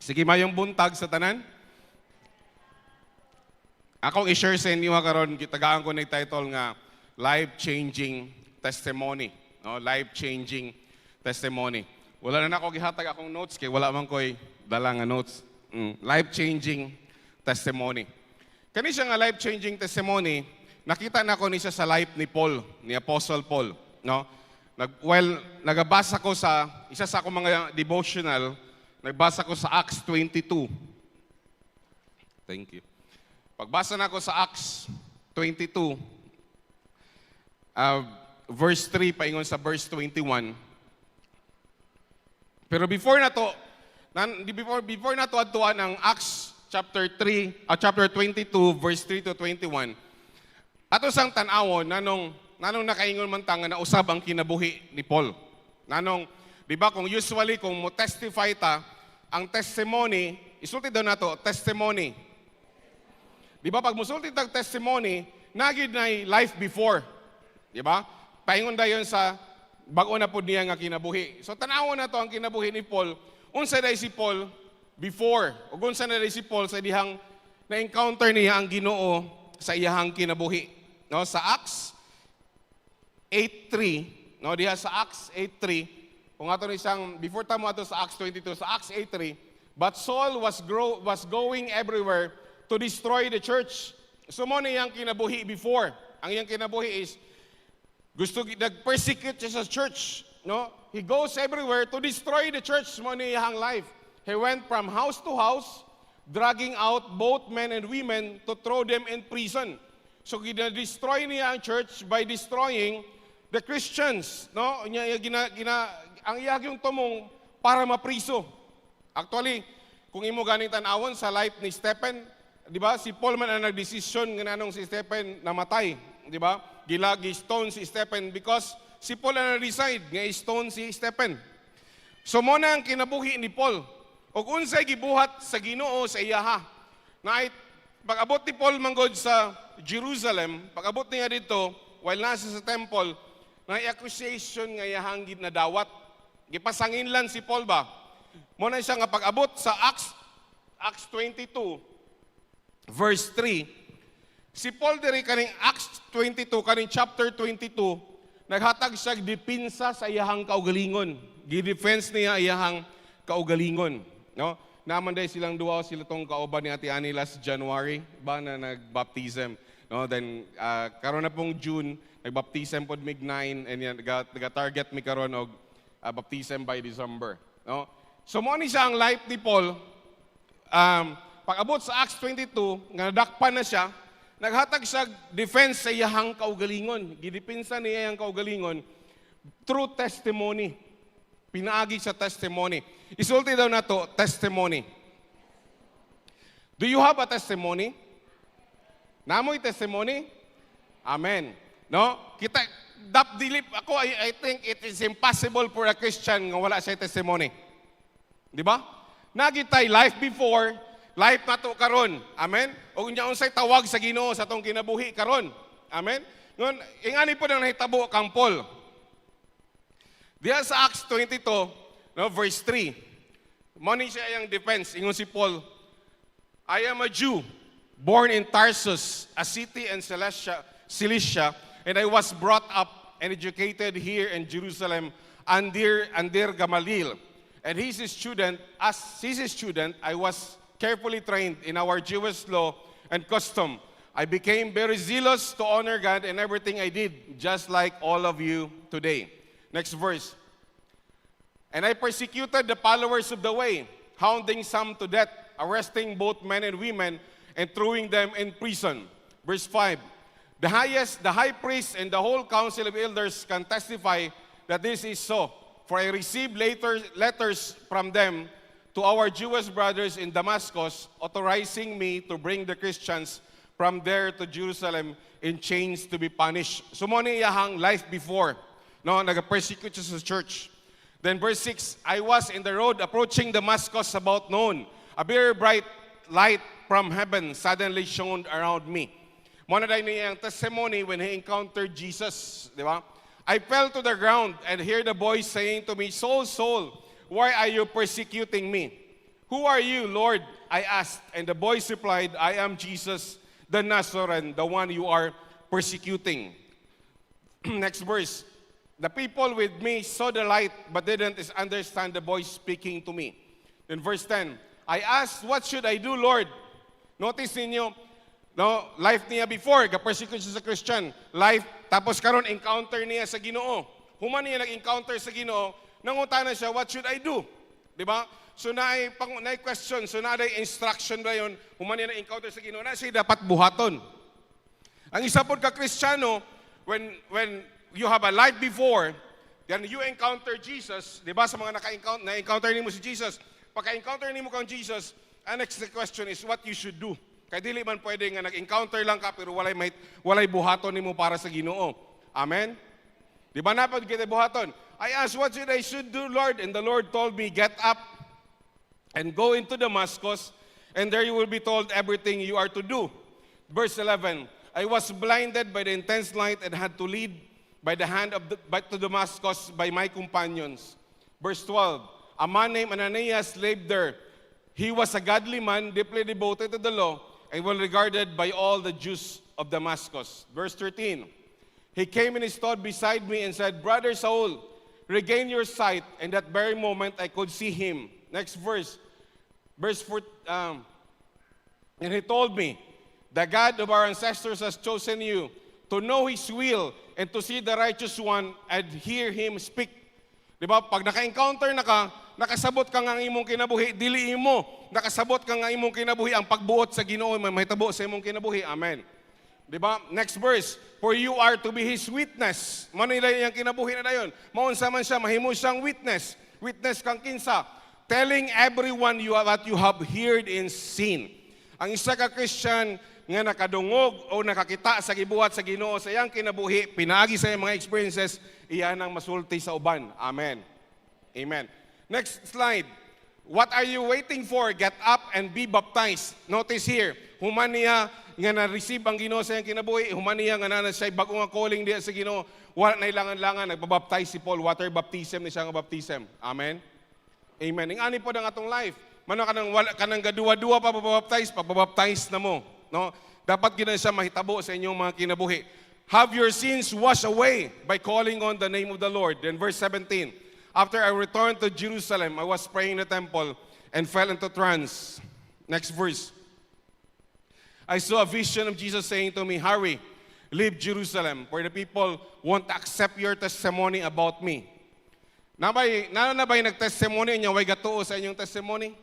Sige mayong buntag sa tanan. Akong i-share sa inyo karon gitagaan ko ng title nga Life-Changing Testimony. No, life-changing testimony. Wala na ako gihatag akong notes kay wala man koy dala nga notes. Life-changing testimony. Kani siya nga life-changing testimony, nakita na ko ni siya sa life ni Paul, ni Apostle Paul, no? Nagabasa ko sa isa sa akong mga devotional, nagbasa ko sa Acts 22. Thank you. Pagbasa na ko sa Acts 22, verse 3 paingon sa verse 21. Pero before na to adtuan ang Acts chapter 22 verse 3 to 21. Ato sang tan-awon nanong nakaingon man ta nga nausab ang kinabuhi ni Paul. Nanong di ba kung usually kung mo testify ta ang testimony, isulti daw nato testimony. Di ba pag musulti tag testimony, nagid na life before. Di ba? Paingon dayon sa bag-o na pud niya nga kinabuhi. So tan-awon na to ang kinabuhi ni Paul. Unsa day si Paul before? Ug unsa na day si Paul sa dihang na-encounter niya ang Ginoo sa iyahang kinabuhi. No, sa Acts 8:3, no, diha sa Acts 8:3, kung ato ni siyang before ta mo ato sa Acts 22, sa Acts 8:3, but Saul was going everywhere to destroy the church. So mo na iyang kinabuhi before. Ang iyang kinabuhi is gusto nag-persecute siya sa church, no? He goes everywhere to destroy the church mo na iyang life. He went from house to house, dragging out both men and women to throw them in prison. So gina-destroy niya ang church by destroying the Christians, no? Ang iyang tumong para mapriso. Actually, kung imo ganing tan-awon sa life ni Stephen, di ba? Si Paul man ang nagdesisyon nga nanong si Stephen namatay, di ba? Gilagi stone si Stephen because si Paul ang decide nga stone si Stephen. So mo na ang kinabuhi ni Paul. Ug unsay gibuhat sa Ginoo sa iyaha. Na pag-abot ni Paul manggod sa Jerusalem, pag-abot niya dito while nasa sa temple, na accusation nga iyahang ginadawat. Gipasangin lang si Paul ba? Mo na siya nga pag-abot sa Acts 22 verse 3. Si Paul diri kaning Acts 22 kaning chapter 22 naghatag siya dipinsa sa iyahang kaugalingon. Gi-defense niya iyahang kaugalingon, no? Naman day silang duwa sila tong kauban ni Ate Ani last January ba na nagbaptism, no? Then karon na pong June nagbaptism pod mig 9 and yan naga-target mi karon og baptism by December, no? So mo ni siya ang life ni Paul. Pag-abot sa Acts 22 nga nadakpan na siya, naghatag siya defense sa iyahang kaugalingon. Gidipinsa niya iyang kaugalingon through testimony. Pinaagi sa testimony. Isulti daw nato testimony. Do you have a testimony? Namoy testimony? Amen. No? Kita dilip ako I think it is impossible for a Christian nga wala siya testimony. Di ba? Nagitay life before, life nato karon. Amen. O unya unsay tawag sa Ginoo sa tong kinabuhi karon. Amen. Ngon ingani po nang nahitabo kang Paul. Diya sa Acts 22, no, verse 3. Moni siya yung defense. Ingon si Paul, I am a Jew, born in Tarsus, a city in Cilicia, and I was brought up and educated here in Jerusalem under Gamaliel. And he's a student. As he's a student, I was carefully trained in our Jewish law and custom. I became very zealous to honor God in everything I did, just like all of you today. Next verse. And I persecuted the followers of the way, hounding some to death, arresting both men and women, and throwing them in prison. Verse 5. The high priest and the whole council of elders can testify that this is so. For I received letters from them to our Jewish brothers in Damascus, authorizing me to bring the Christians from there to Jerusalem in chains to be punished. So mo ni iyahang life before, no, nag-persecute siya sa church. Then verse 6, I was in the road approaching Damascus about noon. A very bright light from heaven suddenly shone around me. Mo na day niyang testimony when he encountered Jesus, di ba? I fell to the ground and heard the voice saying to me, Saul, Saul, why are you persecuting me? Who are you, Lord? I asked, and the voice replied, I am Jesus the Nazarene, the one you are persecuting. Next verse. The people with me saw the light but didn't understand the voice speaking to me. Then verse 10. I asked, what should I do, Lord? Notice ninyo, no, life niya before, ga-persecute siya sa Christian. Life, tapos karon encounter niya sa Ginoo. Human niya nag-encounter sa Ginoo, nangutana siya, what should I do? Di ba? So naay question, so naay instruction ba yun, human niya na-encounter sa Ginoo, na siya dapat buhaton. Ang isa po ka Kristiyano, when you have a life before, then you encounter Jesus, di ba sa mga na-encounter nimo si Jesus, pagka-encounter nimo kang Jesus, ang next question is what you should do. Kaya dili man pwede nga nag-encounter lang ka pero walay buhaton nimo para sa Ginoo. Amen? Di ba napad kita buhaton? I asked, what should do, Lord? And the Lord told me, get up and go into Damascus, and there you will be told everything you are to do. Verse 11, I was blinded by the intense light and had to lead by the hand back to Damascus by my companions. Verse 12, a man named Ananias lived there. He was a godly man, deeply devoted to the law, and well regarded by all the Jews of Damascus. Verse 13, he came and stood beside me and said, Brother Saul, regain your sight. And that very moment I could see him. Next verse. Verse 4, and he told me, the God of our ancestors has chosen you to know His will and to see the righteous one and hear Him speak. Diba? Pag naka-encounter na ka, nakasabot ka nga imong kinabuhi, dili mo. Nakasabot ka nga imong kinabuhi, ang pagbuot sa Ginoo, may mahitabo sa imong kinabuhi. Amen. Diba? Next verse, for you are to be His witness. Manila yung kinabuhi na dayon. Maunsa man siya, mahimo siyang witness. Witness kang kinsa. Telling everyone what you have heard and seen. Ang isa ka Christian nga nakadungog o nakakita sa gibuhat sa Ginoo sa iyang kinabuhi, pinaagi sa iyang mga experiences, iyan ang masulti sa uban. Amen. Amen. Next slide. What are you waiting for? Get up and be baptized. Notice here, human niya nga na-receive ang Ginoo sa iyang kinabuhi, human niya nga na siya bago nga calling diya sa Ginoo, wala na ilangan-langan, nagbabaptize si Paul, water baptism ni siya nga baptism. Amen. Amen. Ang ani po ng atong life. Mano kanang gaduwa-duwa pa pabaptize na mo. No? Dapat gina siya mahitabo sa inyong mga kinabuhi. Have your sins washed away by calling on the name of the Lord. Then verse 17. After I returned to Jerusalem, I was praying in the temple and fell into trance. Next verse. I saw a vision of Jesus saying to me, hurry, leave Jerusalem, for the people won't accept your testimony about me. Na ba yung nag-testimony niya, way gatuo sa inyong testimony?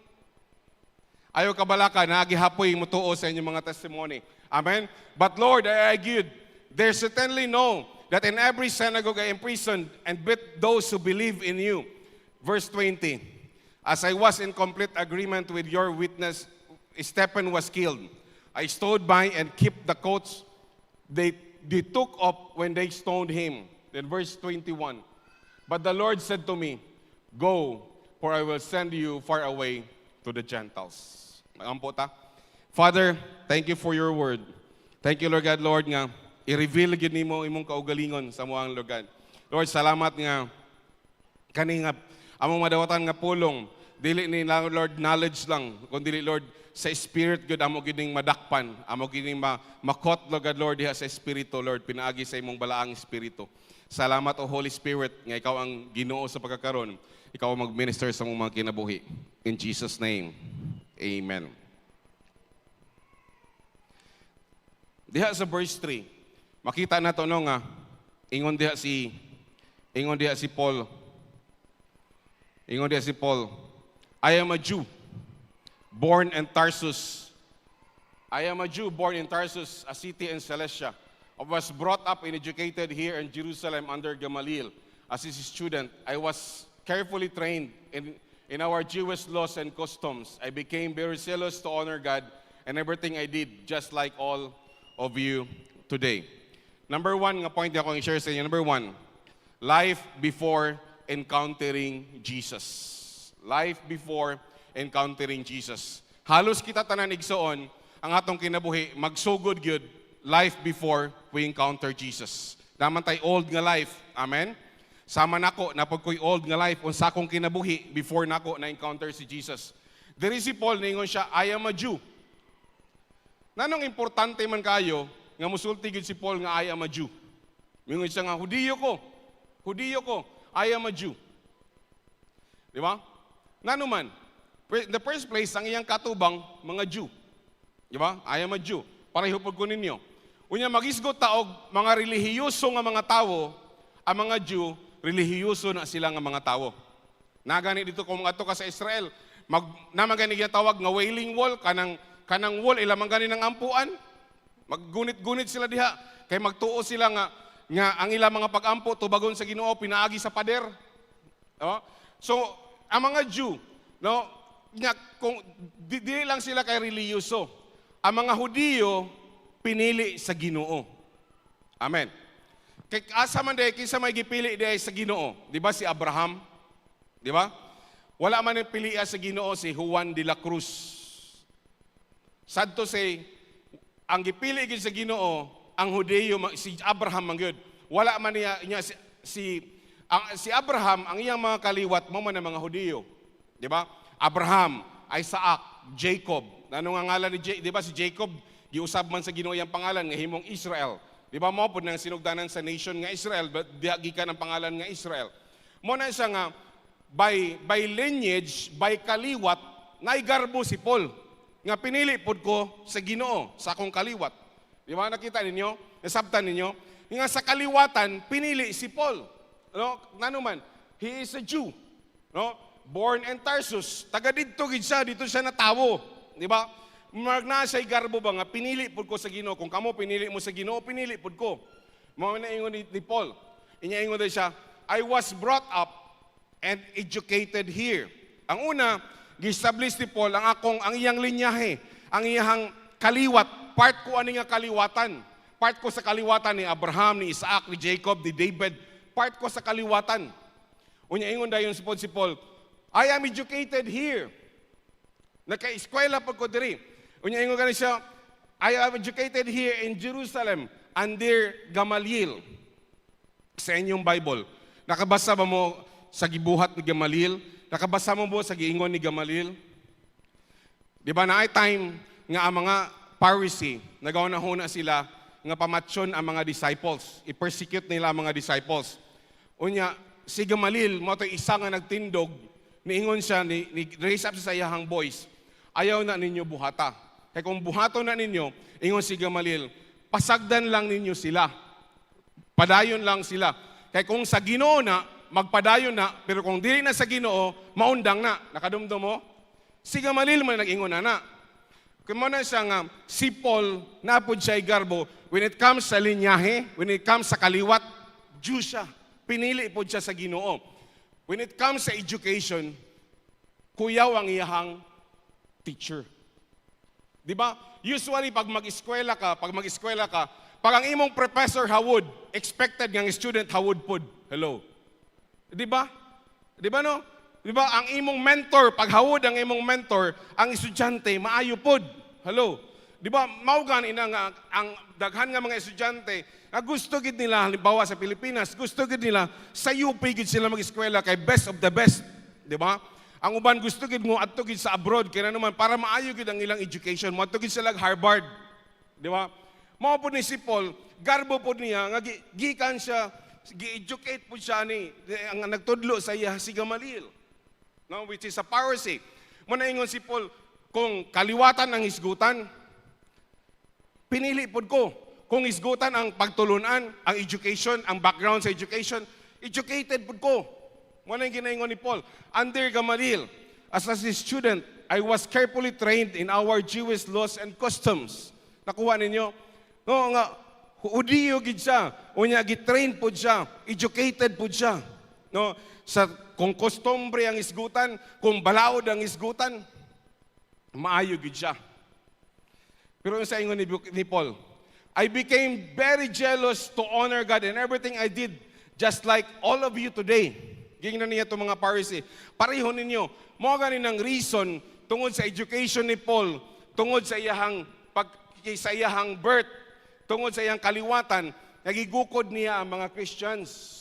Ayaw kabalaka, nagihapoy mo tuo sa inyong mga testimony. Amen? But Lord, I argued, there certainly know that in every synagogue I imprisoned and beat those who believe in you. Verse 20, as I was in complete agreement with your witness, Stephen was killed. I stood by and kept the coats they took up when they stoned him. Then verse 21, but the Lord said to me, go, for I will send you far away to the Gentiles. Father, thank you for your word. Thank you, Lord God, Lord, nga i-reveal gid nimo imong kaugalingon sa muang Lord God. Lord, salamat nga kani nga among madawatan nga pulong dili ni lang Lord knowledge lang, kundi Lord sa spirit gud amo gid ning madakpan, amo gid ning makot Lord God, Lord diha sa espiritu, Lord, pinaagi sa imong balaang espiritu. Salamat o Holy Spirit nga ikaw ang Ginoo sa pagkakaron. Ikaw ang mag-minister sa mong mga kinabuhi. In Jesus' name. Amen. Diha sa verse 3, makita nato no nga ingon diha si Paul. Ingon diha si Paul, I am a Jew born in Tarsus. I am a Jew born in Tarsus, a city in Cilicia. I was brought up and educated here in Jerusalem under Gamaliel. As his student, I was carefully trained in our Jewish laws and customs. I became very zealous to honor God and everything I did, just like all of you today. Number one, nga point na akong i-share sa inyo. Number one, life before encountering Jesus. Life before encountering Jesus. Halos kita tanan igsoon, ang atong kinabuhi, magsugod gyud life before we encounter Jesus. Naman tay old nga life. Amen? Sama nako, napag ko'y old nga life, unsa akong kinabuhi before nako na-encounter si Jesus. Diri si Paul ningon siya, I am a Jew. Nanong importante man kayo nga musulti gid si Paul nga I am a Jew. Mingon siya nga Hudiyo ko, I am a Jew. Di ba? Nano man, in the first place ang iyang katubang mga Jew. Di ba? I am a Jew. Pareho pud ko ninyo. Unya magisgot ta og mga relihiyoso nga mga tawo, ang mga Jew relihiyoso na sila nga mga tawo. Nagani dito kung adto ka sa Israel, namagani tawag nga wailing wall, kanang wall ila man gani ng ampuan. Maggunit-gunit sila diha kay magtuo sila nga ang ilang mga pag-ampo tubagon sa Ginoo pinaagi sa pader. No? So ang mga Jew, no, nya kung dili lang sila kay relihiyoso. Ang mga Hudiyo pinili sa Ginoo. Amen. Kay asa man day kinsa may gipili day sa Ginoo? Di ba si Abraham? Di ba? Wala man ang piliya sa Ginoo si Juan de la Cruz. Sad to say, ang gipili gid sa Ginoo, ang Hudiyo, si Abraham man gyud. Wala man niya si Abraham, ang iyang mga kaliwat mo man ang mga Hudiyo. Di ba? Abraham, Isaac, Jacob. Ano nga ngalan ni di ba si Jacob? Giusab man sa Ginoo iyang pangalan nga himong Israel. Di ba mo pud nang sinugdanan sa nation nga Israel, gikan ang pangalan nga Israel. Mo na siya nga by lineage, by kaliwat, naigarbo si Paul. Nga pinili pud ko sa Ginoo, sa akong kaliwat. Di ba nakita ninyo? Nasabtan ninyo? Nga sa kaliwatan, pinili si Paul. No? Nano man, he is a Jew. No? Born in Tarsus. Taga dito gid siya, dito siya natawo. Di ba? Magna siya garbo ba nga, pinili pud ko sa Ginoo. Kung kamo pinili mo sa Ginoo, pinili pud ko. Mao na ingon ni Paul. Inya ingon siya, I was brought up and educated here. Ang una, gi-establish ni Paul ang iyang linyahe, ang iyang kaliwat, part ko ani nga kaliwatan. Part ko sa kaliwatan ni Abraham, ni Isaac, ni Jacob, ni David. Part ko sa kaliwatan. Unya ingon dayon si Paul, I am educated here. Naka-eskwela pud ko diri. Unya ingon gani siya, I am educated here in Jerusalem under Gamaliel. Sa inyong Bible, nakabasa ba mo sa gibuhat ni Gamaliel? Nakabasa mo ba sa giingon ni Gamaliel? Di ba na ay time nga ang mga Pharisee, nagauna-huna sila nga pamatsyon ang mga disciples. I-persecute nila ang mga disciples. Unya, si Gamaliel, mo ito isa nga nagtindog, niingon siya, raise up sa iyahang voice, ayaw na ninyo buhata. Kaya kung buhato na ninyo, ingon si Gamaliel, pasagdan lang ninyo sila. Padayon lang sila. Kaya kung sa Ginoo na, magpadayon na, pero kung dili na sa Ginoo, maundang na. Nakadumdum mo? Si Gamaliel man nag-ingon na. Kung mo na siya nga, si Paul, napod siya garbo, when it comes sa linyahe, when it comes sa kaliwat, Jew siya. Pinili po siya sa Ginoo. When it comes sa education, kuyaw ang iyahang teacher. Di ba? Usually, pag mag-eskwela ka, pag ang imong professor hawod, expected ng student hawod pod. Hello. Di ba? Di ba no? Di ba? Ang imong mentor, pag hawod ang imong mentor, ang estudyante, maayo pod. Hello. Di ba? Maugan ina nga, ang daghan nga mga estudyante, gusto gid nila, halimbawa sa Pilipinas, gusto gid nila, sa UP gid sila mag-eskwela kay best of the best. Di ba? Ang uban gusto gid mo adto gid sa abroad, kaya naman, para maayo gid ang ilang education, mo adto gid sila Harvard. Di ba? Mao po ni si Paul, garbo po niya, nga gikan siya, gi-educate po siya ni, ang nagtudlo sa iya si Gamaliel, no? Which is a Pharisee. Muna ingon si Paul, kung kaliwatan ang isgutan, pinili po ko. Kung isgutan ang pagtulunan, ang education, ang background sa education, educated po ko. Muna yung ginaingon ni Paul, under Gamaliel, as a student, I was carefully trained in our Jewish laws and customs. Nakuha ninyo? No, nga, Hudiyo gid siya, unya gitrain po siya, educated po siya. No, sa kung customary ang isgutan, kung balaod ang isgutan, maayo gid siya. Pero sa ingon ni Paul, I became very jealous to honor God in everything I did, just like all of you today. Gingnan niya itong mga Pharisee. Pareho ninyo, mo ganin ang reason tungod sa education ni Paul, tungod sa iyahang birth, tungod sa iyang kaliwatan, nagigukod niya ang mga Christians.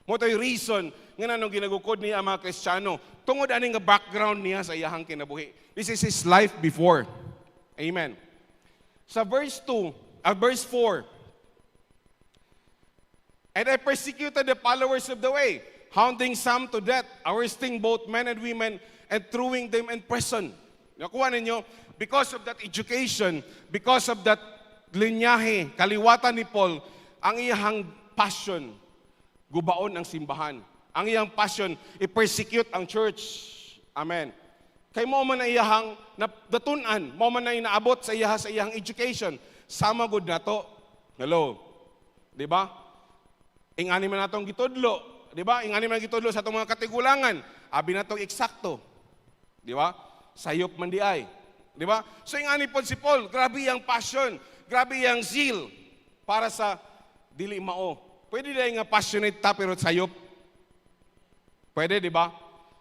Mo to'y reason nga nanong ginagukod niya ang mga Kristiyano. Tungod ani nga background niya sa iyahang kinabuhi. This is his life before. Amen. Sa verse 4, and I persecuted the followers of the way, hounding some to death, arresting both men and women, and throwing them in prison. Nakuha ninyo, because of that education, because of that linyahe, kaliwatan ni Paul, ang iyang passion, gubaon ang simbahan. Ang iyang passion, i-persecute ang church. Amen. Kay mo man na iyahang natunan, mo man na inaabot sa iyang education. Sama gud nato. Hello. Di ba? Ingani man natong gitudlo. Di ba? Ingani man gitudlo sa atong mga katigulangan. Abi natong eksakto. Di ba? Sayop man di ay. Di ba? So ingani pod si Paul, grabe ang passion, grabe ang zeal para sa dili mao. Pwede dahil nga passionate ta pero sayop. Pwede, di ba?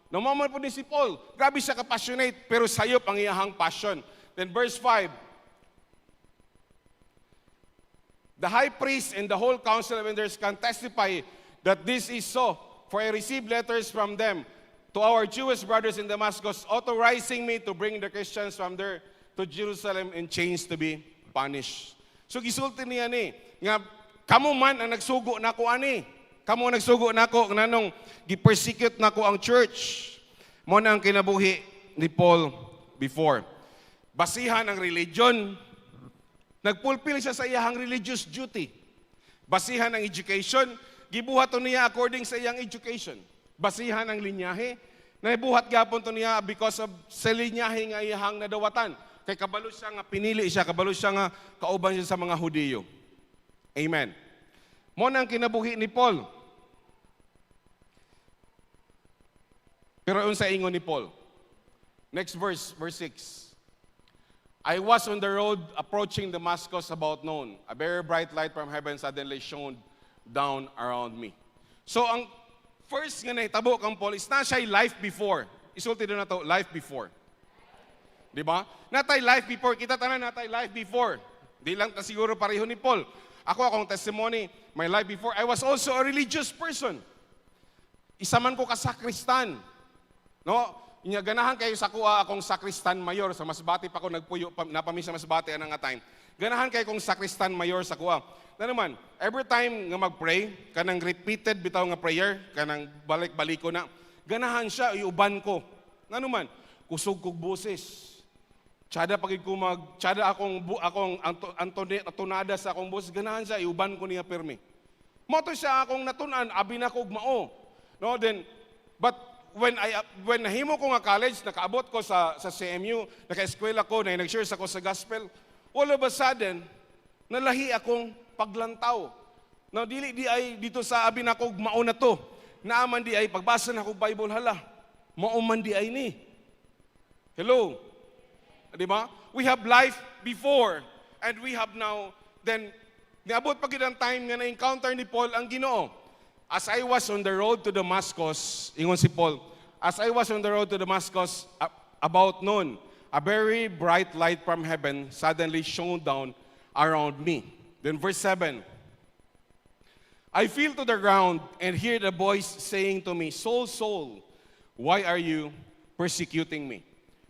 Namaman po ni si Paul, grabe siya ka-passionate pero sayop ang iyahang passion. Then verse 5, the high priest and the whole council of elders can testify that this is so, for I received letters from them to our Jewish brothers in Damascus, authorizing me to bring the Christians from there to Jerusalem in chains to be punished. So gisulti niya ni, nga kamo man ang nagsugo na ko ani. Kamo nagsugo na ko, nanong gi-persecute na ko ang church. Mo na ang kinabuhi ni Paul before. Basihan ang religion, nagpulpil siya sa iyang religious duty. Basihan ang education, gibuhat to niya according sa iyang education. Basihan ang linyahe, nabuhat gapon to niya because of sa linyahe nga iyang nadawatan. Kay kabalo siya nga pinili siya, kabalo siya nga kauban siya sa mga Hudiyo. Amen. Mo na ang kinabuhi ni Paul. Pero unsa ingon ni Paul? Next verse, verse 6. I was on the road approaching Damascus about noon. A very bright light from heaven suddenly shone down around me. So ang first nga nahitabo kang Paul is na siya life before. Isulti doon na to, life before. Di ba? Natay life before. Kita tanan natay life before. Di lang ta siguro pareho ni Paul. Ako akong testimony, my life before, I was also a religious person. Isa man ko kasakristan. No? Inya ganahan kayo sa kuha akong sakristan mayor sa Masbate pa ko nagpuyo napami sa Masbate anang nga time. Ganahan kayo kong sakristan mayor sa kuha. Na naman, every time nga mag-pray, kanang repeated bitaw nga prayer, kanang balik-baliko na, ganahan siya iuban ko. Na naman, kusog kog boses. Tsada pagid ko tsada akong antonada sa akong boses, ganahan siya iuban ko niya permi. Mo to siya akong natunan, abi na kog mao. No, then but when nahimo ko nga college, nakaabot ko sa CMU, naka-eskwela ko, na nag-share ako sa gospel, all of a sudden, nalahi akong paglantaw. No, dili di ay dito sa abi na kog mao na to. Naaman di ay pagbasa na ko Bible hala. Mao man di ay ni. Hello. Di ba? We have life before and we have now. Then niabot pagid ang time nga na-encounter ni Paul ang Ginoo. As I was on the road to Damascus, ingon si Paul, as I was on the road to Damascus about noon, a very bright light from heaven suddenly shone down around me. Then verse 7, I fell to the ground and hear the voice saying to me, Saul, Saul, why are you persecuting me?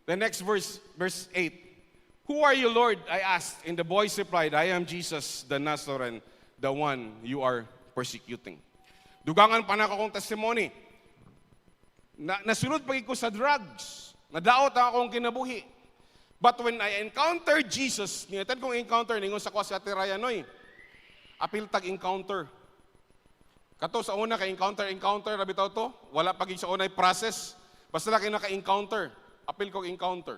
The next verse, verse 8, who are you, Lord? I asked, and the voice replied, I am Jesus, the Nazarene, the one you are persecuting. Dugangan pa na akong testimony. Nasunod pag ko sa drugs. Nadaot akong kinabuhi. But when I encountered Jesus, nginatan kong encounter, ningon sa kwa si Ate Rayanoy, apil tag-encounter. Kato sa una ka-encounter, nabitaw to, wala pagig sa unay process, basta na kayo naka-encounter, apil kong encounter.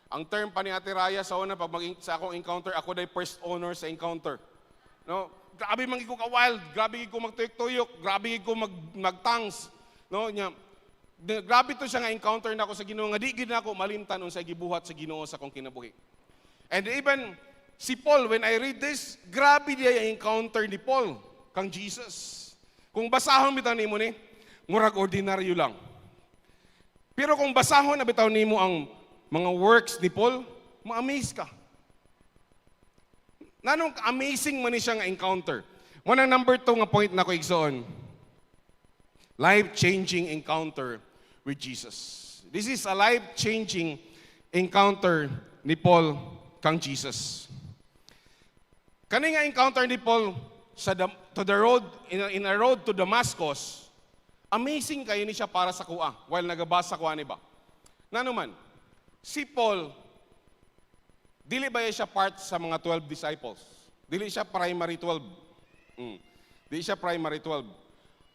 Ang term pa ni Ate Raya sa una, pag sa akong encounter, ako na first owner sa encounter. No? Grabe man ko ka-wild, grabe ko magtuyok-tuyok, grabe ko mag-tangs. No? Grabe to siya nga encounter na ako sa Ginoo, nga di gid na ako malimtan unsa gibuhat sa Ginoo sa akong kinabuhi. And even si Paul, when I read this, grabe diya yung encounter ni Paul kang Jesus. Kung basahon bitaw nimo ni, murag ordinaryo lang. Pero kung basahon na bitaw nimo ang mga works ni Paul, ma-amaze ka. Nanong amazing man ni siya nga encounter. Mo nang number 2 nga point na ko igsoon. Life-changing encounter with Jesus. This is a life-changing encounter ni Paul kang Jesus. Kani nga encounter ni Paul to the road, in a road to Damascus, amazing kayo ni siya para sa kuha, while nagabasa kuha ni ba. Nanuman, si Paul, dili ba siya part sa mga 12 disciples? Dili siya primary 12. Dili siya primary 12.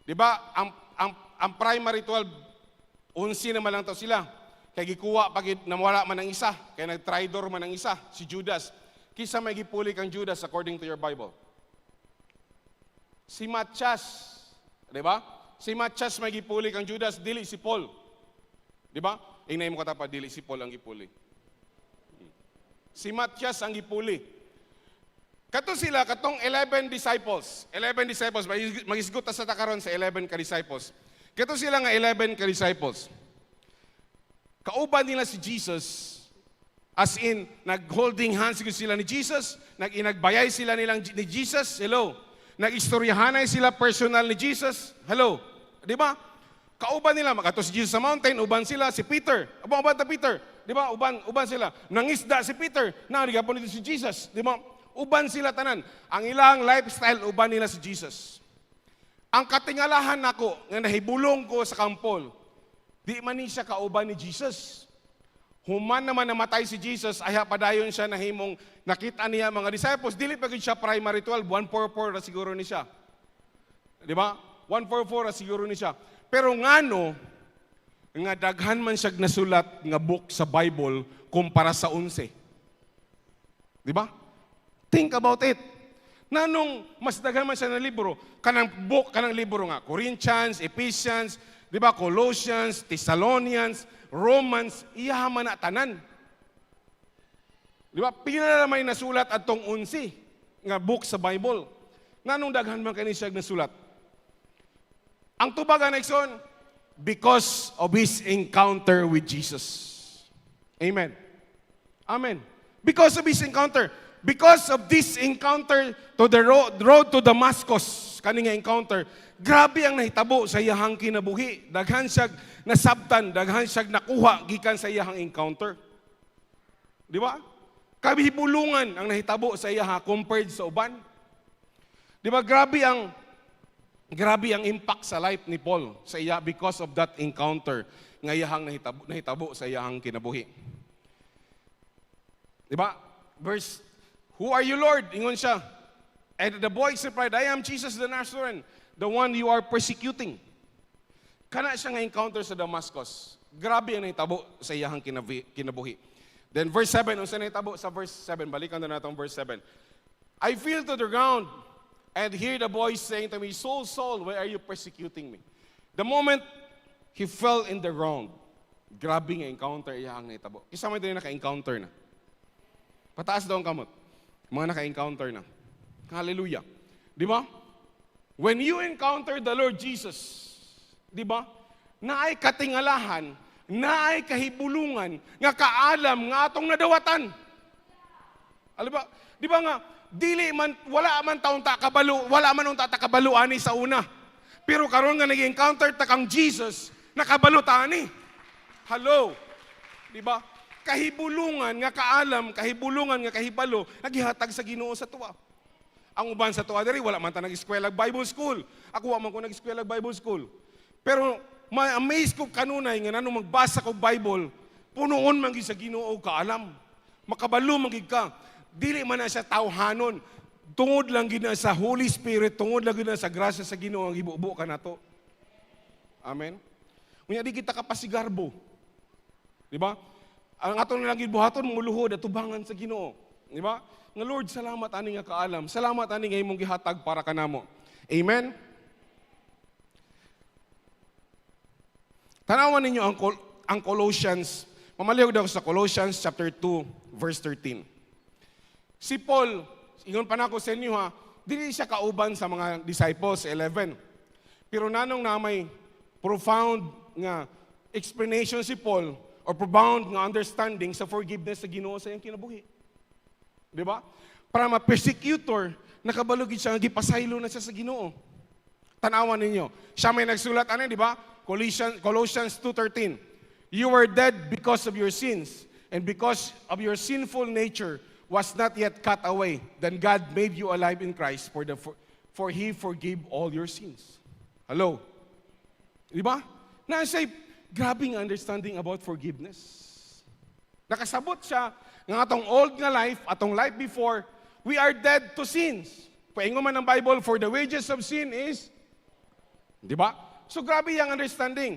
Di ba, ang primary 12, 11 naman lang to sila. Kaya gikuha pag nawala man ang isa, kaya nag-tridor man ang isa, si Judas. Kisa may gipuli kang Judas according to your Bible. Si Matyas, di ba? Si Matyas may gipuli kang Judas, dili si Paul. Di ba? Inay mo katapa, dili si Paul ang gipuli. Si Matyas ang gipuli. Kato sila, katong 11 disciples. 11 disciples, mag-isgot sa takaron sa 11 ka-disciples. Kato sila nga 11 ka-disciples. Kauban nila si Jesus, as in, nag-holding hands sila ni Jesus, nag-inagbayay sila nilang ni Jesus, hello. Nag-istoryahanay sila personal ni Jesus, hello. Di ba? Kauban nila, makato si Jesus sa mountain, uban sila, si Peter. Uban ta Peter, di ba? Uban sila. Nangisda si Peter, narigapo nito si Jesus, di ba? Uban sila tanan. Ang ilang lifestyle, uban nila si Jesus. Ang katingalahan nako, nga nahibulong ko sa kampol, di man ni siya kauban ni Jesus. Human naman namatay si Jesus, ay padayon siya na himong nakita niya mga disciples. Dili pa siya primary 12, 144 na siguro ni siya. Di ba? 144 na siguro ni siya. Pero ngano, nga daghan man siya nasulat nga book sa Bible kumpara sa 11. Di ba? Think about it. Nanong mas daghan man siya na libro, kanang book, kanang libro nga, Corinthians, Ephesians, di ba? Colossians, Thessalonians, Romans, iyaman na tanan. Di ba? Pila na may nasulat atong 11 nga book sa Bible. Nanong daghan man kani siya nasulat? Ang tubagan nexon, because of his encounter with Jesus. Amen. Amen. Because of his encounter. Because of this encounter to the road to Damascus, kani nga encounter, grabe ang nahitabo sa iyahang kinabuhi. Daghan siya nasabtan, daghan siya nakuha gikan sa iyahang encounter. Di ba? Kabihibulungan ang nahitabo sa iyaha compared sa uban. Di ba? Grabe ang impact sa life ni Paul sa iya because of that encounter nga iyahang nahitabo sa iyahang kinabuhi. Di ba? Verse, "Who are you, Lord?" Ingon siya. And the boy replied, "I am Jesus the Nazarene, the one you are persecuting." Kana siya nga encounter sa Damascus. Grabe ang nahitabo sa iyahang kinabuhi. Then verse 7, unsa nahitabo sa verse 7? Balikan na natong verse 7. "I fell to the ground and hear the voice saying to me, 'Saul, Saul, why are you persecuting me?'" The moment he fell in the ground, grabe nga encounter iyahang nahitabo. Kisa may din naka-encounter na. Pataas daw ang kamot. Mga naka-encounter na. Hallelujah. Di ba? When you encounter the Lord Jesus, di ba? Naay katingalahan, naay kahibulungan, nga kaalam, nga atong nadawatan. Alam ba? Di ba nga, wala man taong takabalo, wala man taong takabalo ani sa una. Pero karon nga nag-encounter ta kang Jesus, nakabalo ta ani. Hello. Di ba? Kahibulungan nga kaalam, kahibulungan nga kahibalo, nagihatag sa Ginoo sa tuwa. Ang uban sa tuwa diri wala man ta nag-eskwela Bible school. Ako wa man ko nag-eskwela Bible school. Pero ma-amaze ko kanunay nga nanong magbasa ko Bible, punuon man gid sa Ginoo kaalam. Makabalo man gid ka. Dili man na siya tawhanon. Tungod lang gid na sa Holy Spirit, tungod lang gid na sa grasya sa Ginoo ang hibubo ka nato. Amen. Unya di kita kapasigarbo. Di ba? Ang atong lang gibuhaton muluhod at tubangan sa Ginoo. Di ba? Nga Lord, salamat ani nga kaalam. Salamat ani nga imong gihatag para kanamo. Amen. Tanawan ninyo ang Colossians. Mamalihog daw sa Colossians chapter 2 verse 13. Si Paul, ingon pa nako sa inyo ha, dili siya kauban sa mga disciples 11. Pero nanong na may profound nga explanation si Paul or profound nga understanding sa forgiveness sa Ginoo sa iyang kinabuhi. Di ba? Para ma-persecutor, nakabalugid siya, gipasaylo na siya sa Ginoo. Tanawan ninyo. Siya may nagsulat, ano, di ba? Colossians 2:13. You were dead because of your sins, and because of your sinful nature was not yet cut away. Then God made you alive in Christ, for He forgave all your sins. Hello? Di ba? Nasa grabing understanding about forgiveness. Nakasabot siya ng atong old nga life, atong life before, we are dead to sins. Paingo man ng Bible, for the wages of sin is, di ba? So grabe yung understanding.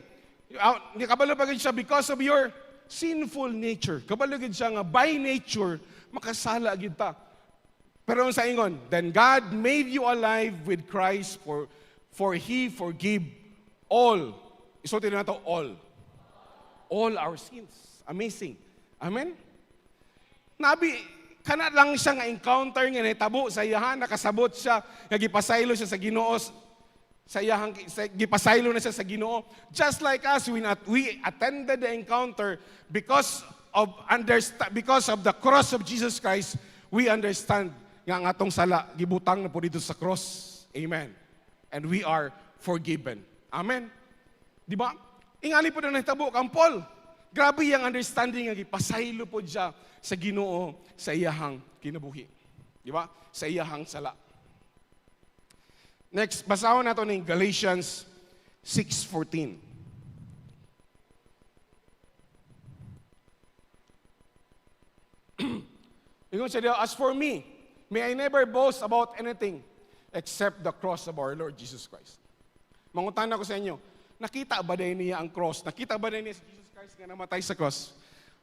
Kabalo pa siya because of your sinful nature. Kabalo siya nga by nature, makasala agad ta. Pero sa ingon, then God made you alive with Christ for He forgave all. Isutin na ito, all. All our sins. Amazing. Amen? Nabi, kana lang siya nga encounter nga nahitabo sa iyahan, nakasabot siya, nga gipasaylo siya sa Ginoo, gipasaylo na siya sa Ginoo. Just like us, we attended the encounter because of the cross of Jesus Christ, we understand nga ang atong sala, gibutang na po dito sa cross. Amen. And we are forgiven. Amen. Di ba? Ingali po na nahitabo kang Paul. Grabe yung understanding nga gipasaylo po siya sa Ginoo sa iyahang kinabuhi. Di ba? Sa iyahang sala. Next, basahon nato ng Galatians 6:14. Ingon siya, as for me, may I never boast about anything except the cross of our Lord Jesus Christ. Mangutan ako sa inyo, nakita ba din niya ang cross? Nakita ba din niya si Jesus Christ nga namatay sa cross?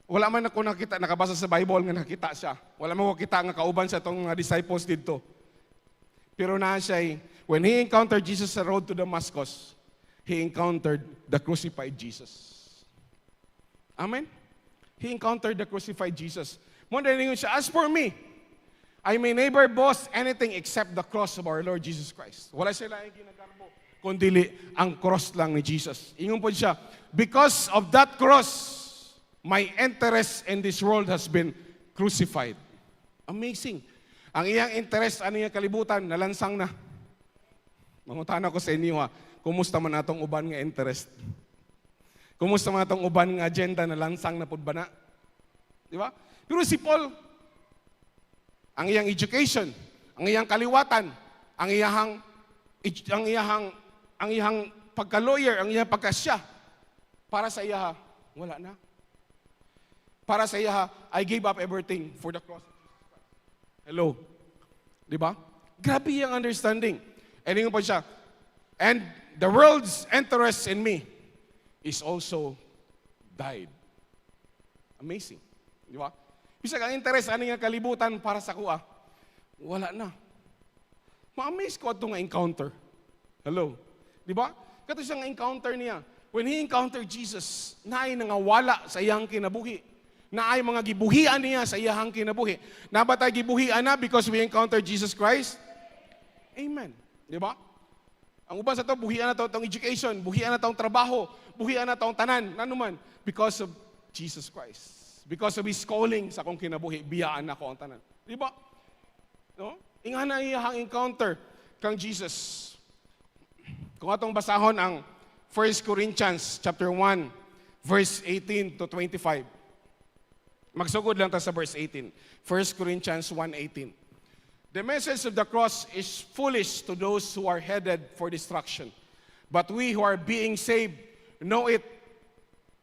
Wala man ako nakita, nakabasa sa Bible nga nakita siya. Wala man ako kita nga kauban sa itong mga disciples dito. Pero na siya, when he encountered Jesus sa road to Damascus, he encountered the crucified Jesus. Amen? He encountered the crucified Jesus. Muna ninyo siya, as for me, I may never boast anything except the cross of our Lord Jesus Christ. Wala siya lang yung ginagarbo, kundi ang cross lang ni Jesus. Ingon po siya, because of that cross, my interest in this world has been crucified. Amazing. Ang iyang interest, ano yung kalibutan, nalansang na. Mangutan ako sa inyo, kumusta man atong uban nga interest? Kumusta man atong uban nga agenda, nalansang na pud ba na? Di ba? Pero si Paul, ang iyang education, ang iyang kaliwatan, ang iyang pagka-lawyer, ang iyang pagkasya, para sa iya, wala na. Para sa iya, I gave up everything for the cross of Jesus Christ. Hello? Di ba? Grabe yung understanding. And yun pa siya, and the world's interest in me is also died. Amazing. Di ba? Bisag ang interest, ano nga kalibutan para sa kuha, wala na. Ma-amaze ko ito nga encounter. Hello? Di ba? Kato siyang encounter niya. When he encountered Jesus, naay nangawala sa iyang kinabuhi. Naay mga gibuhian niya sa iyang kinabuhi. Nabatay gibuhian na because we encountered Jesus Christ? Amen. Di ba? Ang uban sa ito, buhian na ito itong education, buhian na itong trabaho, buhian na itong tanan. Ano man? Because of Jesus Christ. Because of His calling sa akong kinabuhi, biyaan na ako ang tanan. Di ba? No? Inga na iyang encounter kang Jesus. Kung atong basahon ang 1 Corinthians chapter 1, verse 18 to 25. Magsugod lang ta sa verse 18. 1 Corinthians 1:18. The message of the cross is foolish to those who are headed for destruction. But we who are being saved know it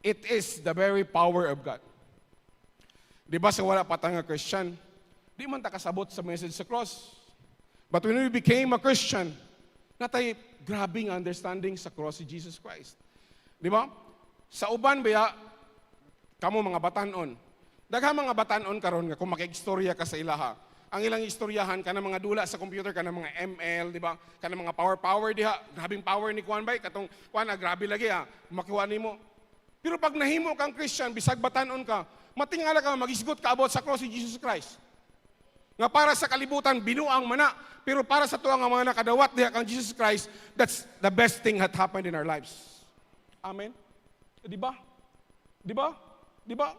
is the very power of God. Di ba sa wala pa tanga Christian, di man ta kasabot sa message sa cross. But when we became a Christian, natay grabing understanding sa cross si Jesus Christ. Di ba? Sa uban baya, kamo mga batanon, daghang mga batanon karon nga kung makikistorya ka sa ilaha, ang ilang istoryahan kana mga dula sa computer, kana mga ML, di ba? Kana mga power diha, grabing power ni Kuan bay, katong Kuan grabe lagi makuha nimo. Pero pag nahimo kang Christian, bisag batanon ka, matingala ka magisgot ka about sa cross si Jesus Christ. Nga para sa kalibutan binuang mana, pero para sa tuwa nga mga nakadawat diha kang Jesus Christ, that's the best thing that happened in our lives. Amen. Di ba? Di ba? Di ba?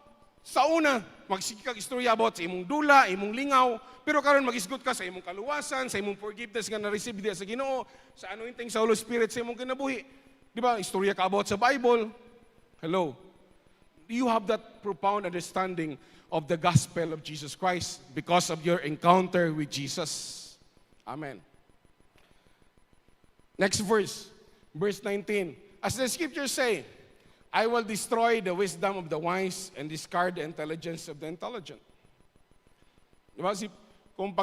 Sa una, magsige kag istorya about sa imong dula, imong lingaw, pero karon magisgot ka sa imong kaluwasan, sa imong forgiveness nga na-receive diha sa Ginoo, sa anointing sa Holy Spirit sa imong kinabuhi. Di ba? Istorya ka about sa Bible. Hello. You have that profound understanding of the gospel of Jesus Christ because of your encounter with Jesus. Amen. Next verse, verse 19. As the scriptures say, I will destroy the wisdom of the wise and discard the intelligence of the intelligent. Diba? Kung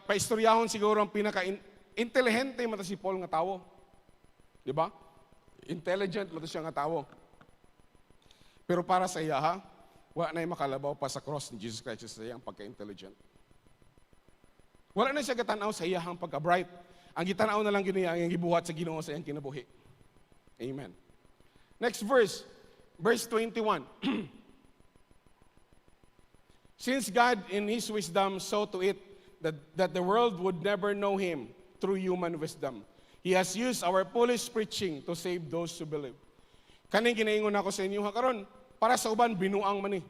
paistoryahon siguro ang pinaka-intelihente mata si Paul nga tao. Diba? Intelligent mata siya nga tao. Pero para sa iya, ha, wala na yung makalabaw pa sa cross ni Jesus Christ sa iyang pagka-intelligent. Wala na siya gatanaw sa iyang pagka-bright. Ang gitanaw na lang giniya ang gibuhat sa Ginoo sa iyang kinabuhi. Amen. Next verse, verse 21. Since God in His wisdom saw to it that the world would never know Him through human wisdom, He has used our foolish preaching to save those who believe. Kaning ginaingon ako sa inyo karon, para sa uban binuang man ni.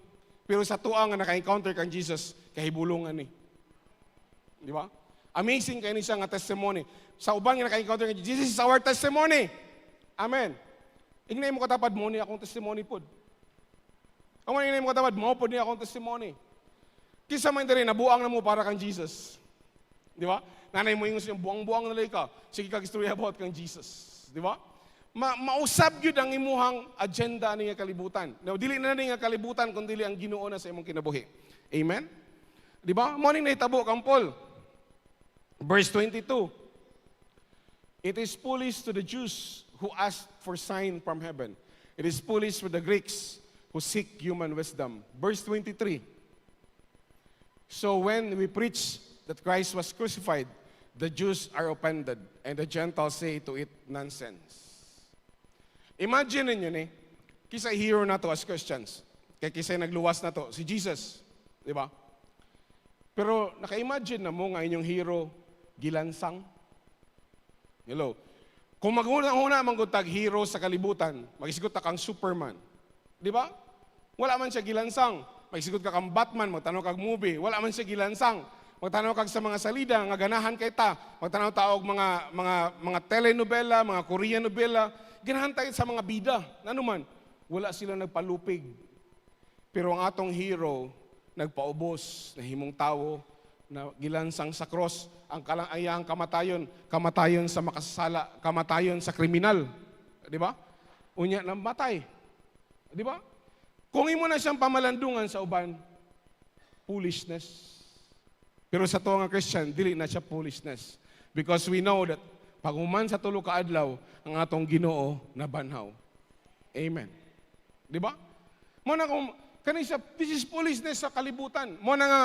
Pero sa tuang nga naka-encounter kang Jesus, kahibulungan ni. Di ba? Amazing kayo ni siya nga testimony. Sa uban nga naka-encounter kang Jesus, this is our testimony. Amen. Ignay mo katapad mo ni akong testimony pod. Ang ignay mo katapad mo pod ni akong testimony. Kisa man diri nabuang na mo para kang Jesus. Di ba? Nanay mo yung buang-buang na ka. Sige kag istorya about kang Jesus. Di ba? Mausab yun ang imuhang agenda ni nga kalibutan. Now, dili na nga kalibutan kung dili ang Ginoo na sa imong kinabuhi. Amen? Di ba? Morning na itabo kang Paul. Verse 22. It is foolish to the Jews who ask for sign from heaven. It is foolish for the Greeks who seek human wisdom. Verse 23. So when we preach that Christ was crucified, the Jews are offended, and the Gentiles say to it nonsense. Imagine ninyo ni, kisa hero na to as Christians. Kaya kisa nagluwas na to, si Jesus. Di ba? Pero naka-imagine na mo nga inyong hero, gilansang. Hello. Kung mag-una manggutag hero sa kalibutan, mag-isigot ka kang Superman. Di ba? Wala man siya gilansang. Mag-isigot ka kang Batman, magtanaw kag movie. Wala man siya gilansang. Magtanaw kag sa mga salida, nga ganahan kay ta. Magtanaw taog mga telenovela, mga Korean novela. Ganahan tayo sa mga bida. Ano man, wala sila nagpalupig. Pero ang atong hero, nagpaubos na himong tao, na gilansang sa cross, ang kalayang kamatayon sa makasasala, kamatayon sa kriminal. Di ba? Unya na matay. Di ba? Kung imo na siyang pamalandungan sa uban, foolishness. Pero sa tuwa nga Christian, dili na siya foolishness. Because we know that pag human sa tulo ka adlaw, ang atong Ginoo na banhaw. Amen. Di ba? Mo na kung kanisa, this is foolishness sa kalibutan. Mo na nga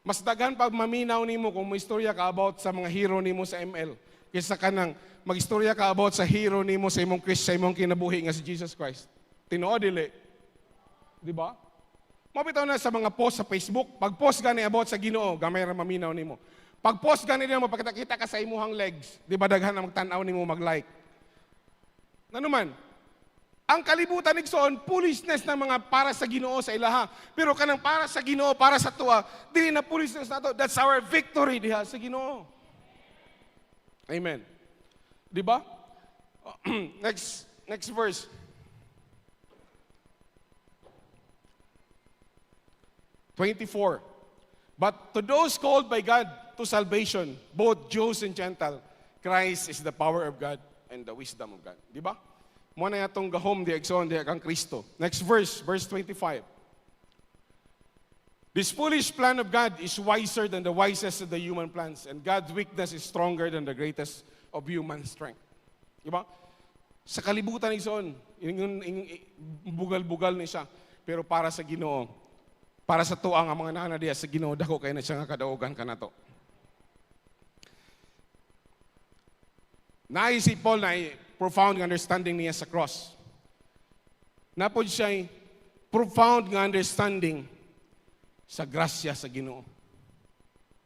mas daghan pag maminaw nimo kung may istorya ka about sa mga hero nimo sa ML kaysa kanang mag-istorya ka about sa hero nimo sa imong Christ, sa imong kinabuhi nga si Jesus Christ. Tinuod dili. Di ba? Mabitaw na sa mga post sa Facebook, pag post gani about sa Ginoo, gamay ra maminaw nimo. Pag post gani nimo mapakita ka sa imuhang legs, di ba daghan na magtan-aw nimo mag-like. Ano man? Ang kalibutan igsoon, foolishness ng mga para sa Ginoo sa ilaha. Pero kanang para sa Ginoo, para sa tuwa, dili na foolishness nato. That's our victory diha sa Ginoo. Amen. Di ba? Next verse. (24) But to those called by God to salvation, both Jews and Gentiles, Christ is the power of God and the wisdom of God. Di ba? Mo na yatong gahom di egson di kang Kristo. Next verse, verse 25. This foolish plan of God is wiser than the wisest of the human plans, and God's weakness is stronger than the greatest of human strength. Diba? Sa kalibutan igsoon, bugal-bugal ni siya, pero para sa Ginoo, para sa tuang ang mga nana diya sa Ginoo, dako kay na siya nga kadaugan kanato. Naisip Paul na profound understanding niya sa cross. Napod siya profound nga understanding sa grasya sa Ginoo.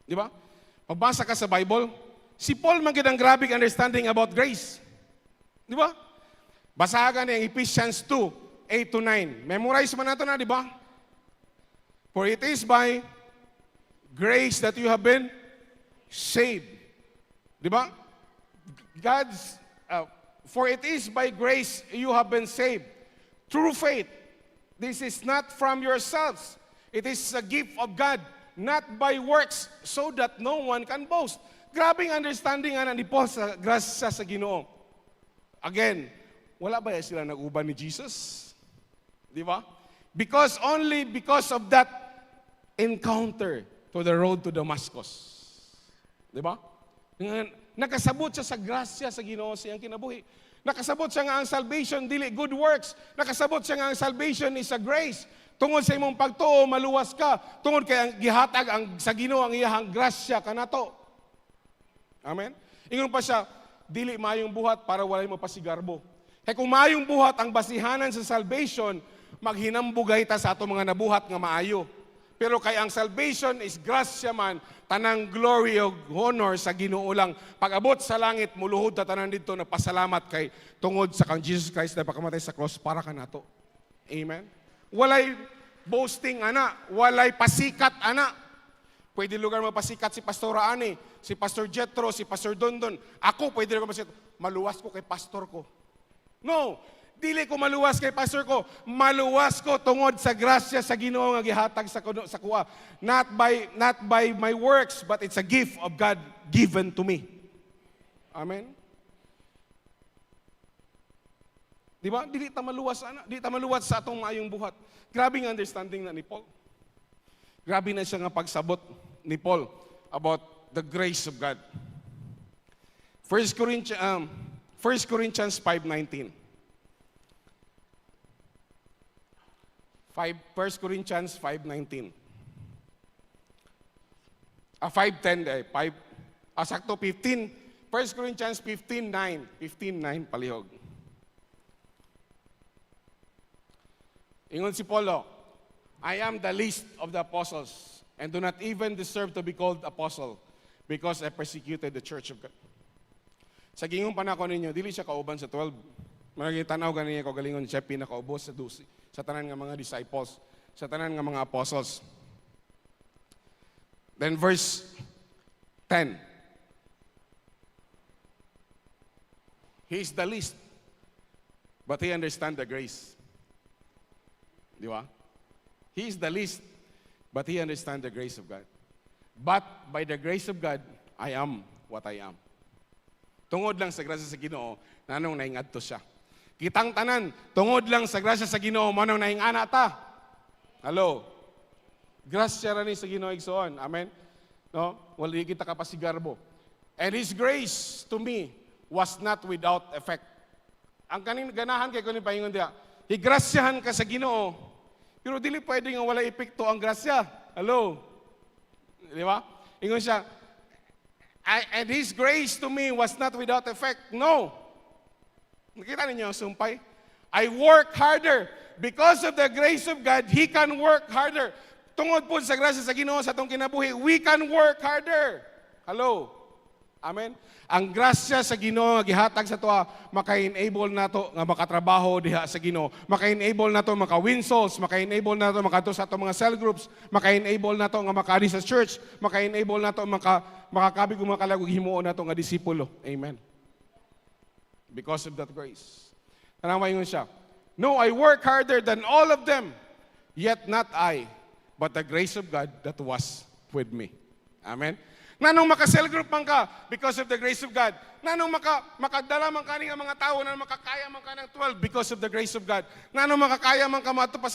Di ba? Pagbasa ka sa Bible, si Paul magid ang grabe understanding about grace. Di ba? Basahan niya ang Ephesians 2:8-9. Memorize man nato na, di ba? For it is by grace that you have been saved. Di ba? For it is by grace you have been saved. Through faith. This is not from yourselves. It is a gift of God, not by works, so that no one can boast. Grabing understanding ni Paul sa grasya sa Ginoo. Again, wala ba sila nag-uban ni Jesus? Di ba? Only because of that encounter to the road to Damascus. Di ba? Nakasabot siya sa grasya sa Ginoo siyang kinabuhi. Nakasabot siya nga ang salvation, dili good works. Nakasabot siya nga ang salvation is a grace. Tungod sa imong pagtuo, maluwas ka. Tungod kay ang gihatag sa Ginoo ang iyahang grasya kanato. Amen? Ingon pa siya, dili mayong buhat para walay mo pasigarbo. Kaya kung mayong buhat ang basihanan sa salvation, maghinambugay ta sa ato mga nabuhat nga maayo. Pero kay ang salvation is grasya man, tanang glory o honor sa Ginoo lang. Pag-abot sa langit, muluhod ta tanan dito na pasalamat kay tungod sa kang Jesus Christ na pagkamatay sa cross para kanato. Amen? Walay boasting ana, walay pasikat ana. Pwede lugar mapasikat si Pastor Ani, si Pastor Jetro, si Pastor Dondon. Ako pwede lugar mapasikat, maluwas ko kay pastor ko. No! Dili ko maluwas kay pastor ko, maluwas ko tungod sa grasya sa Ginoo nga gihatag sa kuha. Not by my works, but it's a gift of God given to me. Amen. Di ba? Dili ta maluwas sa atong maayong buhat. Grabing understanding na ni Paul. Grabe na siya nga pagsabot ni Paul about the grace of God. 1 Corinthians 5:19. 1 Corinthians 5:19. 5:10 sakto 15. 1 Corinthians 15:9. 15:9 palihog. Ingon si Paulo, I am the least of the apostles and do not even deserve to be called apostle because I persecuted the church of God. Sa gingong panahon ninyo, dili siya kauban sa 12. Maraging tanaw ganin ko galingon siya pinakaubos sa 12. Sa tanan nga mga disciples, sa tanan nga mga apostles. Then verse 10. He is the least, but he understands the grace. Di ba? He is the least, but he understands the grace of God. But by the grace of God, I am what I am. Tungod lang sa grasya sa Ginoo, nanong naingadto siya. Kitang tanan, tungod lang sa grasya sa Ginoo, manong naingana ta. Hello. Grasya ra ni sa Ginoo igsoon. Amen. No? Wala kita kapasigarbo. And His grace to me was not without effect. Ang kaning ganahan kay kunin paingon dia. Higrasyahan ka sa Ginoo. Pero dili pwede nga wala epekto ang grasya. Hello. Di ba? Ingon siya, and His grace to me was not without effect. No. Nakita ninyo ang sumpay? I work harder. Because of the grace of God, He can work harder. Tungod po sa grasya sa Ginoo sa atong kinabuhi, we can work harder. Hello? Amen? Ang grasya sa Ginoo nga gihatag sa tuwa, maka-enable nato nga makatrabaho diha sa Ginoo. Maka-enable nato maka-win souls, maka-enable nato makato sa atong mga cell groups, maka-enable nato nga makaadi sa church, maka-enable nato makakabig og mga kalagog himuon nato nga disipulo. Amen. Because of that grace. Tanawa yun siya. No, I work harder than all of them, yet not I, but the grace of God that was with me. Amen? Nanong maka-cell group man ka because of the grace of God. Nanong makadala man ka ng mga tao na makakaya man ka ng 12 because of the grace of God. Nanong makakaya man ka maadto pa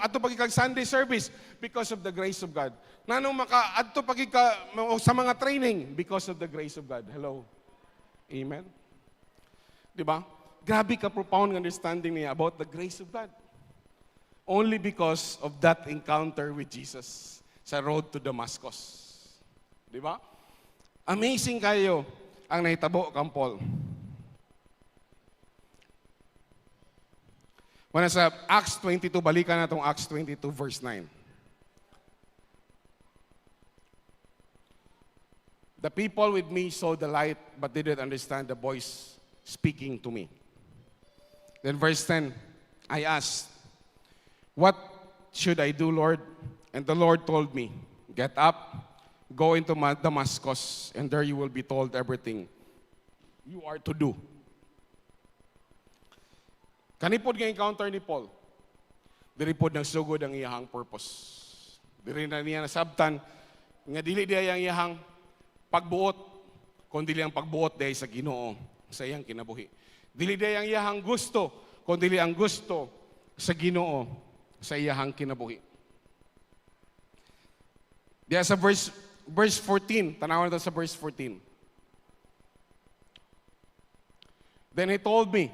adto pagikag Sunday service because of the grace of God. Nanong makaadto pagika sa mga training because of the grace of God. Hello. Amen. Diba? Grabe ka profound understanding niya about the grace of God. Only because of that encounter with Jesus sa road to Damascus. Diba? Amazing kayo ang nahitabo kang Paul. Wala sa Acts 22, balikan na itong Acts 22 verse 9. The people with me saw the light but didn't understand the voice speaking to me. Then verse 10, I asked, what should I do, Lord? And the Lord told me, get up, go into Damascus, and there you will be told everything you are to do. Kanipod nga encounter ni Paul, diri pod nagsugod ang iyahang purpose. Diri na niya nasabtan, nga dili diya ang iyahang pagbuot, kundi dili ang pagbuot diya sa Ginoo, sa iyang kinabuhi. Dili diya ang iyahang gusto, kundi dili ang gusto sa Ginoo, sa iyahang kinabuhi. Diya sa verse 14, tanawan natin sa verse 14. Then he told me,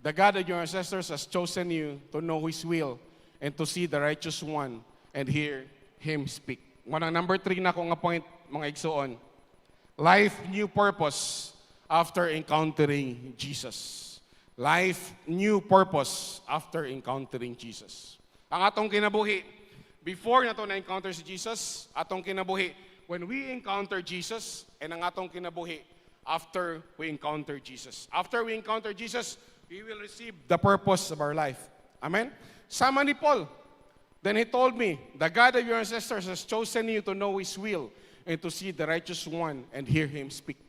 the God of your ancestors has chosen you to know His will and to see the righteous one and hear Him speak. Manang number 3 na ko nga point, mga igsoon. Life, new purpose after encountering Jesus. Life, new purpose after encountering Jesus. Ang atong kinabuhi, before nato na-encounter si Jesus, atong kinabuhi, when we encounter Jesus, and ang atong kinabuhi, after we encounter Jesus. After we encounter Jesus, we will receive the purpose of our life. Amen? Sama ni Paul. Then he told me, the God of your ancestors has chosen you to know His will and to see the righteous one and hear Him speak.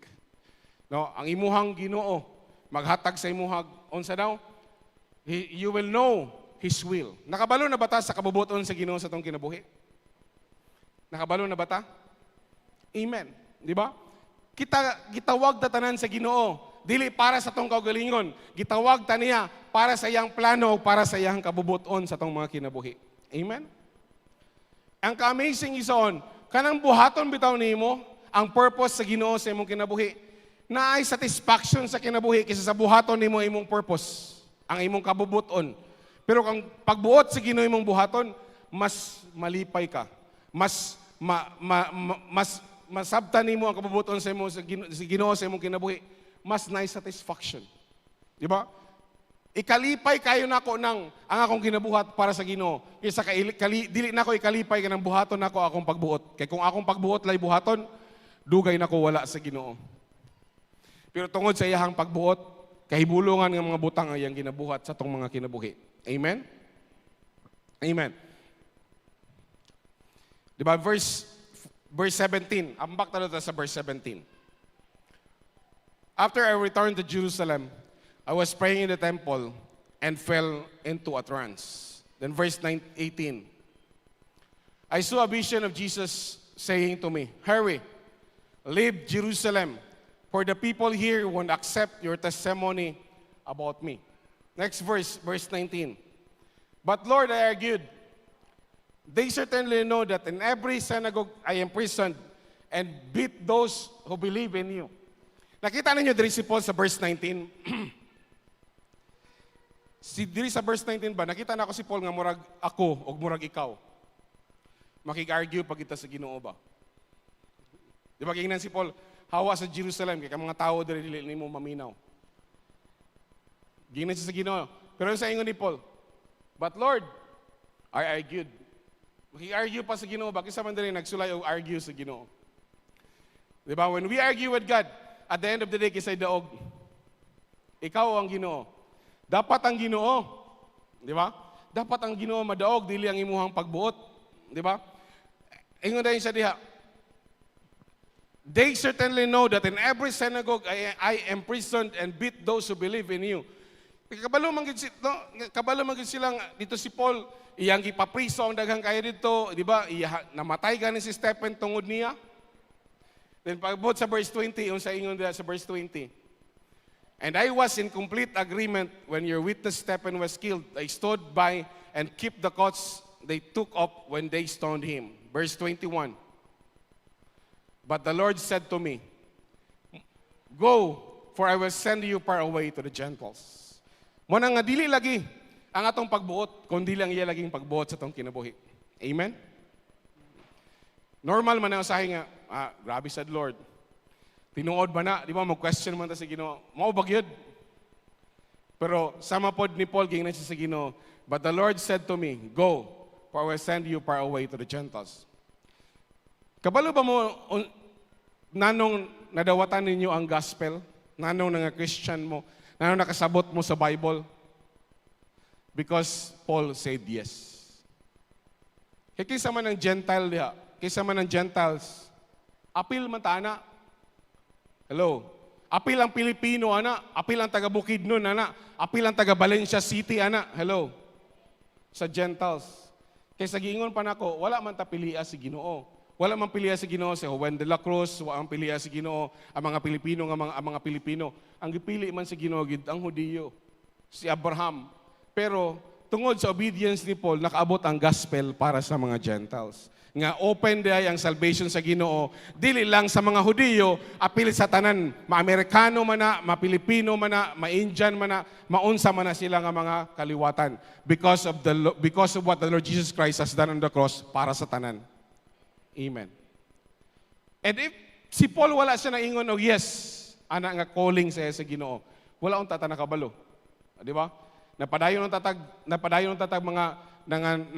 No, ang imuhang Ginoo, maghatag sa imuhang, unsa daw? You will know His will. Nakabalo na ba ta sa kabubuton sa Ginoo sa tong kinabuhi? Nakabalo na ba ta? Amen. Di ba? Gitawag ta tanan sa Ginoo. Dili para sa tong kaugalingon. Gitawag ta niya para sa iyang plano o para sa iyang kabubuton sa tong mga kinabuhi. Amen? Ang ka-amazing ison, kanang buhaton bitaw nimo ang purpose sa Ginoo sa imong kinabuhi. Naay satisfaction sa kinabuhi kaysa sa buhaton nimo imong purpose, ang imong kabubuton. Pero kung pagbuot sa Ginoo imong buhaton, mas malipay ka. Mas masabtan nimo ang kabubuton sa imong sa Ginoo sa imong kinabuhi. Mas nice satisfaction. Di ba? Ikalipay kayo nako ng ang akong ginabuhat para sa Ginoo. Kaysa dili nako ikalipay kanang buhaton nako akong pagbuot. Kay kung akong pagbuot lay buhaton, dugay nako wala sa Ginoo. Pero tungod sa iyahang pagbuot, kahibulungan ng mga butang ang iyang ginabuhat sa tong mga kinabuhi. Amen? Amen. Di ba? Verse 17. Ambak tayo sa verse 17. After I returned to Jerusalem, I was praying in the temple and fell into a trance. Then verse 18. I saw a vision of Jesus saying to me, hurry, leave Jerusalem, for the people here won't accept your testimony about me. Next verse, verse 19. But Lord, I argued, they certainly know that in every synagogue I imprisoned and beat those who believe in you. Nakita ninyo diri si Paul sa verse 19. Diri sa verse 19 ba, nakita na ako si Paul nga murag ako o murag ikaw. Makig-argue pag kita sa Ginoo ba? Di ba kingnan si Paul, hawa sa Jerusalem, kaya mga tao diri dili nimo maminaw. Gingnan siya sa Ginoo. Pero sa ingon ni Paul, but Lord, I argued. Makig-argue pa sa Ginoo ba? Kisa man diri nagsulay o argue sa Ginoo. Di ba? When we argue with God, at the end of the day, kisay daog, ikaw ang Ginoo. Dapat ang Ginoo, di ba? Dapat ang Ginoo madaog, dili ang imuhang pagbuot, di ba? Ingon dahil siya diha, they certainly know that in every synagogue I imprisoned and beat those who believe in you. Kabalo man gid silang dito si Paul, iyang gipapriso ang daghang kaya dito, di ba? Namatay gani si Stephen tungod niya. Then pagbot sa verse 20, yung sa ingon sa verse 20. And I was in complete agreement when your witness Stephen was killed. I stood by and kept the coats they took up when they stoned him. Verse 21. But the Lord said to me, go, for I will send you far away to the Gentiles. Muna nga dili lagi ang atong pagbuot, kundi lang iya laging pagbuot sa atong kinabuhi. Amen? Normal man ang usahin nga, grabe sad Lord. Tinuod ba na? Di ba, mag-question man ta sa Ginoo. Mao ba gyud? Pero sama pod ni Paul, gingnan siya sa Ginoo. But the Lord said to me, go, for I will send you far away to the Gentiles. Kabalo ba mo, nanong nadawatan ninyo ang gospel? Nanong nga Christian mo? Nanong nakasabot mo sa Bible? Because Paul said yes. Kaysa man ng Gentile diha, kaysa man ng Gentiles, apil man ta ana. Hello. Apil ang Pilipino ana, apil ang taga Bukidnon ana, apil ang taga Valencia City ana. Hello. Sa Gentiles. Kaysa giingon pa nako, wala man ta pilia si Ginoo. Wala man pilia si Ginoo si Juan de la Cruz, wala man pilia si Ginoo ang mga Pilipino ang mga Pilipino. Ang gipili man si Ginoo gid ang Hudiyo, si Abraham. Pero tungod sa obedience ni Paul, nakaabot ang gospel para sa mga Gentiles. Nga open day ang salvation sa Ginoo, dili lang sa mga Hudiyo, apil sa tanan, ma-Amerikano man na, ma-Pilipino man na, ma-Indian man na, maunsa man na sila nga mga kaliwatan because of what the Lord Jesus Christ has done on the cross para sa tanan. Amen. And if si Paul wala siya naingon og yes, ana nga calling sa Ginoo, wala unta ta nakabalo. Di ba? Napadayon ng tatag mga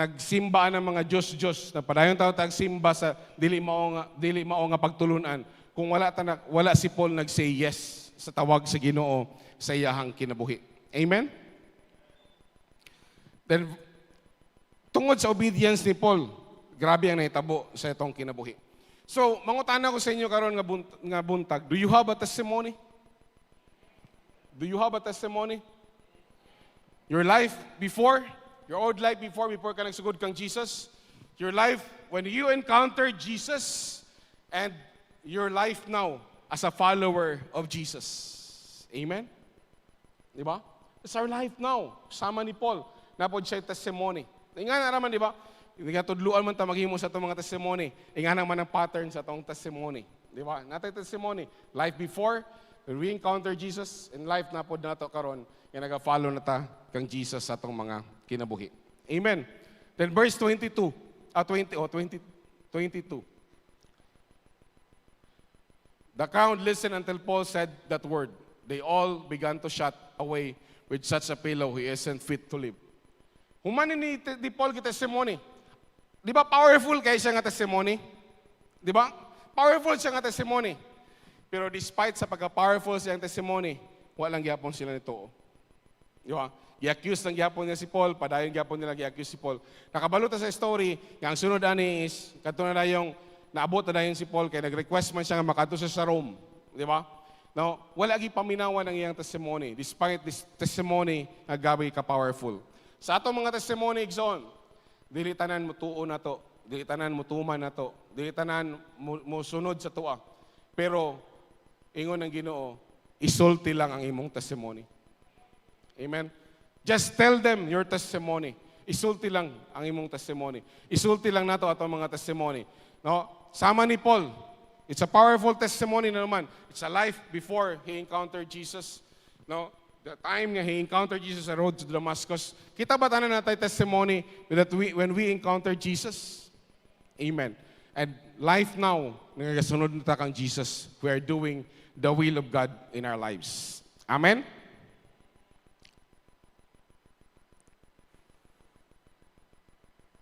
nagsimba ng mga Diyos. Napadayon tatag simba sa dili mao nga pagtulunan. Kung wala si Paul nag-say yes sa tawag sa Ginoo sa iyahang kinabuhi. Amen? Then, tungod sa obedience ni Paul, grabe ang nahitabo sa itong kinabuhi. So, mangutana ko sa inyo karon nga buntag, do you have a testimony? Do you have a testimony? Your life before, your old life before ka nagsugod kang Jesus, your life when you encountered Jesus, and your life now as a follower of Jesus. Amen? Di ba? It's our life now. Sama ni Paul, napod siya testimony. Nga na naman, di ba? Hindi nga tudluan man ta maghimo sa itong mga testimony. Nga naman ang pattern sa itong testimony. Di ba? Natay testimony. Life before, when we encounter Jesus, in life napod na ito karon, nga nag-follow na ta kang Jesus sa itong mga kinabuhi. Amen. Then verse 22. The crowd listened until Paul said that word. They all began to shut away with such a fellow, he isn't fit to live. Humanin ni Paul ki testimony. Di ba powerful kay siya nga testimony? Di ba? Powerful siya nga testimony. Pero despite sa pagka-powerful siyang testimony, walang gyapon sila nito. Di ba? I-accuse ng gyapon niya si Paul, padayon gyapon nila i-accuse si Paul. Nakabalota sa story, nga ang sunod ani is, kadto na yung naabot na dayon si Paul, kaya nag-request man siya nga makadto sa Rome. Di ba? No, wala gi paminawan ang iyang testimony, despite this testimony nga gabi ka-powerful. Sa atong mga testimony, igsoon, dili tanan mutuo na to, dili tanan mutuman na to, dili tanan musunod sa tuwa. Pero, ingon ng Ginoo, isulti lang ang imong testimony. Amen? Just tell them your testimony. Isulti lang ang imong testimony. Isulti lang nato atong mga testimony. No? Sama ni Paul. It's a powerful testimony na naman. It's a life before he encountered Jesus. No? The time nga he encountered Jesus sa road to Damascus. Kita ba tanan natay testimony that when we encountered Jesus? Amen. And life now, nagasunod na ta kang Jesus. We are doing the will of God in our lives. Amen?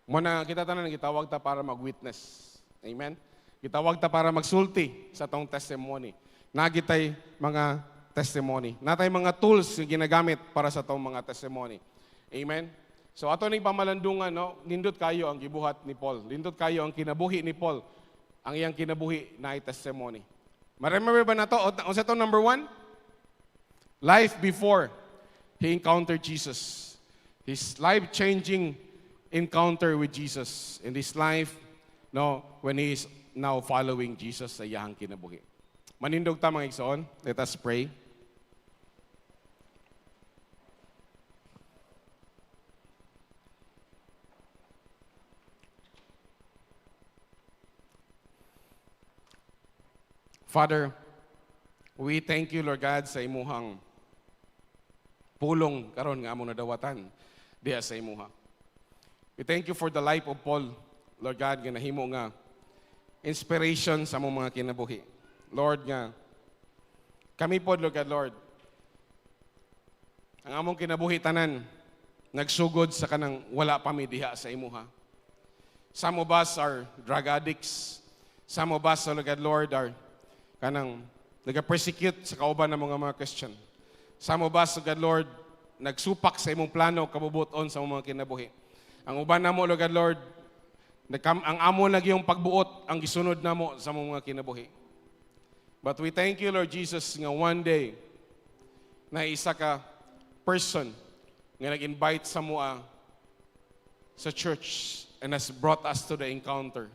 Muna kita tanan gitawag ta para mag-witness. Amen? Gitawag ta para magsulti sa tong testimony. Nagitay mga testimony. Natay mga tools nga ginagamit para sa tong mga testimony. Amen? So ato ning pamalandungan, no, nindot kayo ang gibuhat ni Paul. Nindot kayo ang kinabuhi ni Paul. Ang iyang kinabuhi na testimony. Remember ba na to? O sa to number 1? Life before he encountered Jesus. His life-changing encounter with Jesus in his life, no, when he is now following Jesus sa iyang kinabuhi. Manindog ta mga igsoon. Let us pray. Father, we thank you, Lord God, sa imuhang pulong karon nga among nadawatan diha sa imuha. We thank you for the life of Paul, Lord God, nga nahimo nga inspiration sa among mga kinabuhi. Lord nga, kami po, Lord God, Lord, ang among kinabuhi tanan, nagsugod sa kanang wala pa mi diha sa imuha. Some of us are drug addicts. Some of us, Lord God, Lord, are kanang nag-persecute sa kauban ng mga Christian. Some of us, God Lord, nagsupak sa imong plano kabubuton sa mga kinabuhi. Ang uban namo, Lord God Lord, Ang amo lagi yung pagbuot, ang gisunod namo sa mga kinabuhi. But we thank you, Lord Jesus, nga one day, na isa ka person nga nag-invite sa mua sa church and has brought us to the encounter.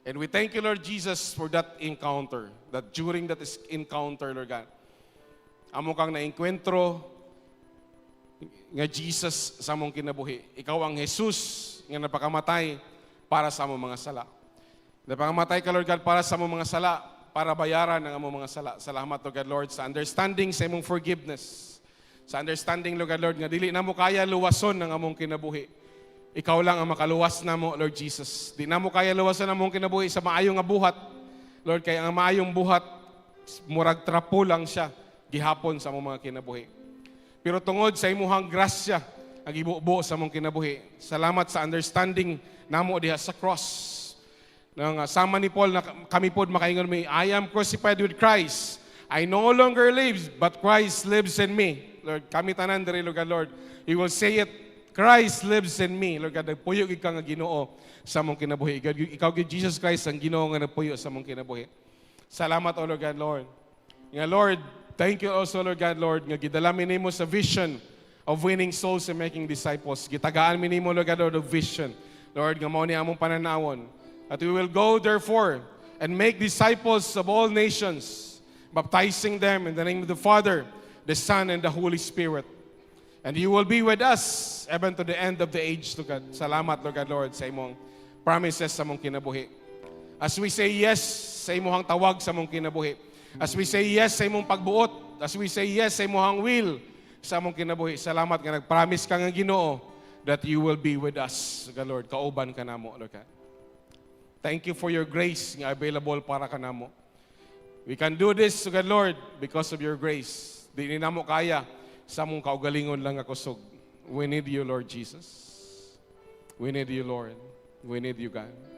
And we thank you, Lord Jesus, for that encounter. That during that encounter, Lord God, amo kang na-enkwentro nga Jesus sa among kinabuhi. Ikaw ang Jesus nga napakamatay para sa among mga sala. Napakamatay ka, Lord God, para sa among mga sala, para bayaran ang among mga sala. Salamat, Lord God, Lord, sa understanding sa among forgiveness. Sa understanding, Lord God, Lord, nga dili na mo kaya luwason ng among kinabuhi. Ikaw lang ang makaluwas na mo, Lord Jesus. Di na mo kaya luwason ang among kinabuhi sa maayong nga buhat. Lord, kaya ang maayong buhat, murag trapo lang siya, gihapon sa among mga kinabuhi. Pero tungod sa imuhang grasya, ang ibubo sa among kinabuhi. Salamat sa understanding namo diha sa cross. Nang sama ni Paul na kami pod makaingon mi, I am crucified with Christ. I no longer live, but Christ lives in me. Lord, kami tanan diri, Lord God, Lord. You will say it, Christ lives in me. Lord God, nagpuyo gid ka nga Ginoo sa among kinabuhi. Ikaw gid Jesus Christ ang Ginoo nga nagpuyo sa among kinabuhi. Salamat, O Lord God, Lord. Nga Lord, thank you also, Lord God, Lord, nga gidala mi nimo sa vision of winning souls and making disciples. Gitagaan mi nimo, Lord God, Lord, of vision. Lord, nga mao ni among pananawon. That we will go, therefore, and make disciples of all nations, baptizing them in the name of the Father, the Son, and the Holy Spirit. And you will be with us even to the end of the age, Lord God. Salamat, Lord God, Lord, sa imong promises sa mong kinabuhi. As we say yes sa imong tawag sa mong kinabuhi. As we say yes sa imong pagbuot. As we say yes sa imong will sa mong kinabuhi. Salamat nga nag-promise ka nga Ginoo that you will be with us, Lord God, Lord. Kauban ka namo, Lord God. Thank you for your grace nga available para ka namo. We can do this, God Lord, because of your grace. Di ni namo kaya sa mong kaugalingon lang ako sug. We need you, Lord Jesus. We need you, Lord. We need you, God.